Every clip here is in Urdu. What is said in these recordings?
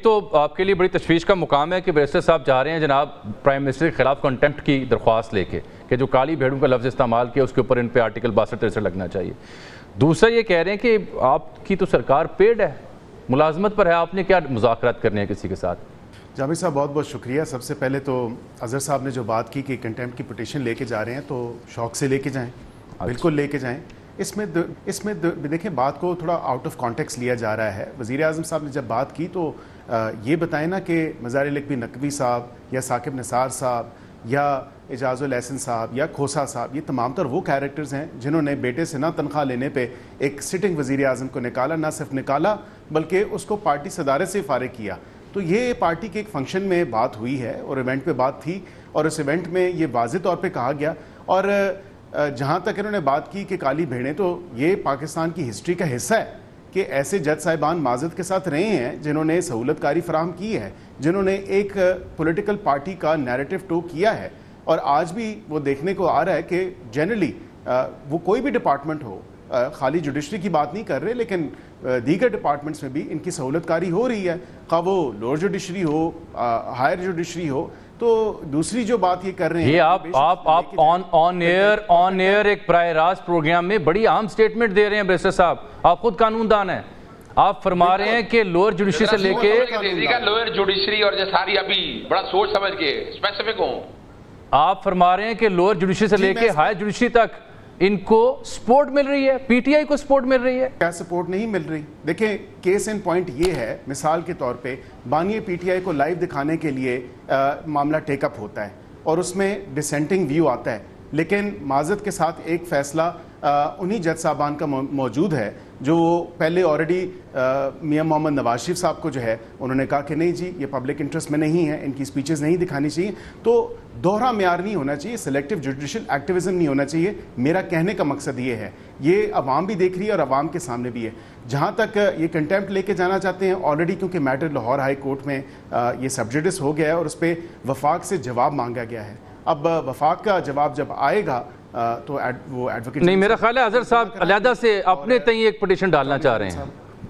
ایک تو آپ کے لیے بڑی تشویش کا مقام ہے کہ بیرسٹر صاحب چاہ رہے ہیں جناب پرائم منسٹر کے خلاف کنٹمپٹ کی درخواست لے کے کہ جو کالی بھیڑوں کا لفظ استعمال کیا اس کے اوپر ان پہ آرٹیکل 62 لگنا چاہیے. دوسرا یہ کہہ رہے ہیں کہ آپ کی تو سرکار پیڈ ہے, ملازمت پر ہے, آپ نے کیا مذاکرات کرنے ہیں کسی کے ساتھ؟ جامی صاحب بہت بہت شکریہ. سب سے پہلے تو اظہر صاحب نے جو بات کی کہ کنٹمپٹ کی پٹیشن لے کے جا رہے ہیں تو شوق سے لے کے جائیں, بالکل لے کے جائیں. اس میں دیکھیں بات کو تھوڑا آؤٹ آف کانٹیکس لیا جا رہا ہے. وزیر اعظم صاحب نے جب بات کی تو یہ بتائیں نا کہ مزار لکھوی نقوی صاحب یا ثاقب نثار صاحب یا اعجاز الاحسن صاحب یا کھوسا صاحب, یہ تمام تر وہ کیریکٹرز ہیں جنہوں نے بیٹے سے نہ تنخواہ لینے پہ ایک سٹنگ وزیر اعظم کو نکالا, نہ صرف نکالا بلکہ اس کو پارٹی صدارت سے فارغ کیا. تو یہ پارٹی کے ایک فنکشن میں بات ہوئی ہے اور ایونٹ پہ بات تھی, اور اس ایونٹ میں یہ واضح طور پہ کہا گیا. اور جہاں تک انہوں نے بات کی کہ کالی بھیڑیں, تو یہ پاکستان کی ہسٹری کا حصہ ہے کہ ایسے جج صاحبان معذرت کے ساتھ رہے ہیں جنہوں نے سہولت کاری فراہم کی ہے, جنہوں نے ایک پولیٹیکل پارٹی کا نیریٹو ٹو کیا ہے. اور آج بھی وہ دیکھنے کو آ رہا ہے کہ جنرلی وہ کوئی بھی ڈپارٹمنٹ ہو, خالی جوڈیشری کی بات نہیں کر رہے لیکن دیگر ڈپارٹمنٹس میں بھی ان کی سہولت کاری ہو رہی ہے, خواہ وہ لوور جوڈیشری ہو, ہائر جوڈیشری ہو. تو دوسری جو بات یہ کر رہے ہیں, یہ آپ آن ایئر ایک براہ راست پروگرام میں بڑی اہم سٹیٹمنٹ دے رہے ہیں بیرسٹر صاحب, آپ خود قانون دان ہیں. آپ فرما رہے ہیں کہ لوور جوڈیشری سے لے کے لوور جوڈیشری اور ساری ابھی بڑا سوچ سمجھ کے اسپیسیفک ہوں. آپ فرما رہے ہیں کہ لوور جوڈیشری سے لے کے ہائر جوڈیشری تک ان کو سپورٹ مل رہی ہے, پی ٹی آئی کو سپورٹ مل رہی ہے. کیا سپورٹ نہیں مل رہی؟ دیکھیں کیس ان پوائنٹ یہ ہے, مثال کے طور پہ بانی پی ٹی آئی کو لائیو دکھانے کے لیے معاملہ ٹیک اپ ہوتا ہے اور اس میں ڈسینٹنگ ویو آتا ہے, لیکن معذرت کے ساتھ ایک فیصلہ انہی جج صاحبان کا موجود ہے جو پہلے آلریڈی میاں محمد نواز شریف صاحب کو جو ہے انہوں نے کہا کہ نہیں جی یہ پبلک انٹرسٹ میں نہیں ہے, ان کی سپیچز نہیں دکھانی چاہیے. تو دوہرا معیار نہیں ہونا چاہیے, سلیکٹیو جوڈیشل ایکٹیویزم نہیں ہونا چاہیے. میرا کہنے کا مقصد یہ ہے, یہ عوام بھی دیکھ رہی ہے اور عوام کے سامنے بھی ہے. جہاں تک یہ کنٹمپٹ لے کے جانا چاہتے ہیں, آلریڈی کیونکہ میٹر لاہور ہائی کورٹ میں یہ سبجوڈس ہو گیا ہے اور اس پہ وفاق سے جواب مانگا گیا ہے. اب وفاق کا جواب جب آئے گا تو وہ ایڈوکیٹ نہیں, میرا خیال ہے اظہر صاحب علیحدہ سے اپنے تئیں ایک پٹیشن ڈالنا چاہ رہے ہیں.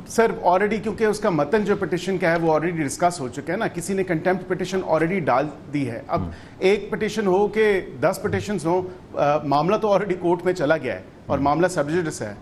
سر آلریڈی کیونکہ اس کا متن جو پٹیشن کا ہے وہ آلریڈی ڈسکس ہو چکا ہے نا, کسی نے کنٹمپٹ پٹیشن آلریڈی ڈال دی ہے. اب ایک پٹیشن ہو کہ 10 پٹیشنز ہوں, معاملہ تو آلریڈی کورٹ میں چلا گیا ہے اور معاملہ سبجوڈس ہے.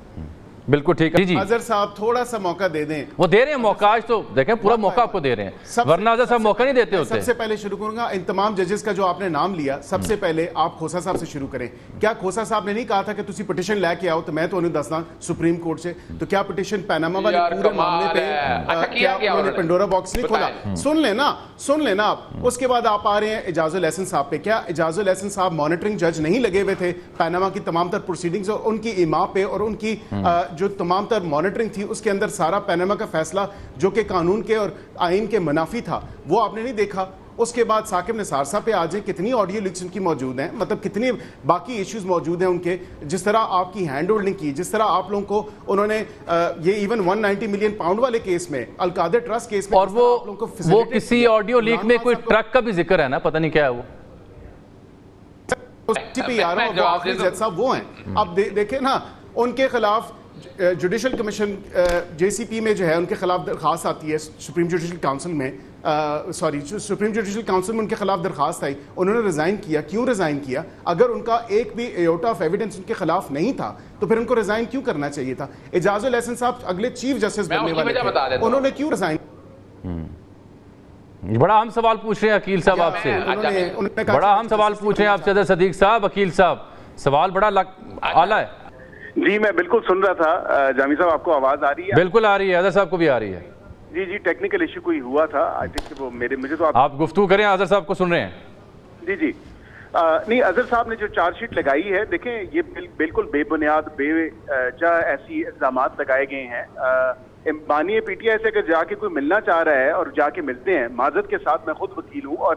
بالکل ٹھیک ہے. اظہر صاحب تھوڑا سا موقع دے دیں. وہ دے رہے ہیں موقع, آج تو دیکھیں پورا موقع آپ کو دے رہے ہیں, ورنہ اظہر صاحب موقع نہیں دیتے ہوتے. سب سے پہلے شروع کروں گا ان تمام ججز کا جو آپ نے نام لیا, سب سے پہلے آپ کھوسا صاحب سے شروع کریں. کیا کھوسا صاحب نے نہیں کہا تھا کہ تسی پٹیشن لے کے آؤ؟ تو میں تو انہیں دسنا سپریم کورٹ سے, تو کیا پٹیشن پیناما والے پورے معاملے پہ کیا انہوں نے پنڈورا باکس نہیں کھولا؟ سن لینا آپ. اس کے بعد آپ آ رہے ہیں اعجاز الاحسن صاحب پہ. کیا اعجاز الاحسن صاحب مانیٹرنگ جج نہیں لگے ہوئے تھے پیناما کی تمام تر پروسیڈنگز اور ان کی ایما پہ, اور ان کی جو تمام تر مانیٹرنگ تھی اس کے اندر سارا پیناما کا فیصلہ جو کہ قانون کے اور آئین کے منافی تھا وہ آپ نے نہیں دیکھا؟ اس کے بعد ثاقب نثار صاحب پہ آج کتنی آڈیو لیکس ان کی موجود ہیں, مطلب کتنی باقی ایشوز موجود ہیں ان کے, جس طرح آپ کی ہینڈ ہولڈنگ کی, جس طرح آپ لوگوں کو انہوں نے یہ ایون 190 ملین پاؤنڈ والے کیس میں, القادر ٹرسٹ کیس میں, اور وہ کسی آڈیو لیک میں کوئی ٹرک کا بھی ذکر ہے نا, پتہ نہیں کیا ہے وہ اسی پہ آ رہا ہوں. وہ آخری جج صاحب وہ ہیں. اب دیکھیں نا, ان کے خلاف جوڈیشل کمیشن جے سی پی میں جو ہے ان کے خلاف درخواست آتی ہے, سپریم جوڈیشل کاؤنسل میں سپریم جوڈیشل کاؤنسل میں ان کے خلاف درخواست آئی, انہوں نے ریزائن کیا. کیوں ریزائن کیا؟ اگر ان کا ایک بھی ایوٹا آف ایویڈنس ان کے خلاف نہیں تھا تو پھر ان کو ریزائن کیوں کرنا چاہیے تھا؟ اعجاز الاحسن صاحب اگلے چیف جسٹس بننے والے تھے, انہوں نے کیوں ریزائن؟ بڑا اہم سوال پوچھ رہے ہیں عقیل صاحب آپ سے, بڑا اہم سوال پوچھ رہے ہیں آپ سے صدیق صاحب. عقیل صاحب سوال بڑا اعلیٰ ہے. جی میں بالکل سن رہا تھا. جامی صاحب آپ کو آواز آ رہی ہے؟ بالکل آ رہی ہے, اظہر صاحب کو بھی آ رہی ہے. جی ٹیکنیکل ایشو کوئی ہوا تھا, آئی تھنک وہ مجھے تو آپ گفتگو کریں, اظہر صاحب کو سن رہے ہیں. جی نہیں, اظہر صاحب نے جو چارج شیٹ لگائی ہے, دیکھیں یہ بالکل بے بنیاد بے جا ایسی الزامات لگائے گئے ہیں. بانی پی ٹی آئی سے اگر جا کے کوئی ملنا چاہ رہا ہے اور جا کے ملتے ہیں, معذرت کے ساتھ میں خود وکیل ہوں اور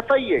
FIA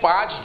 5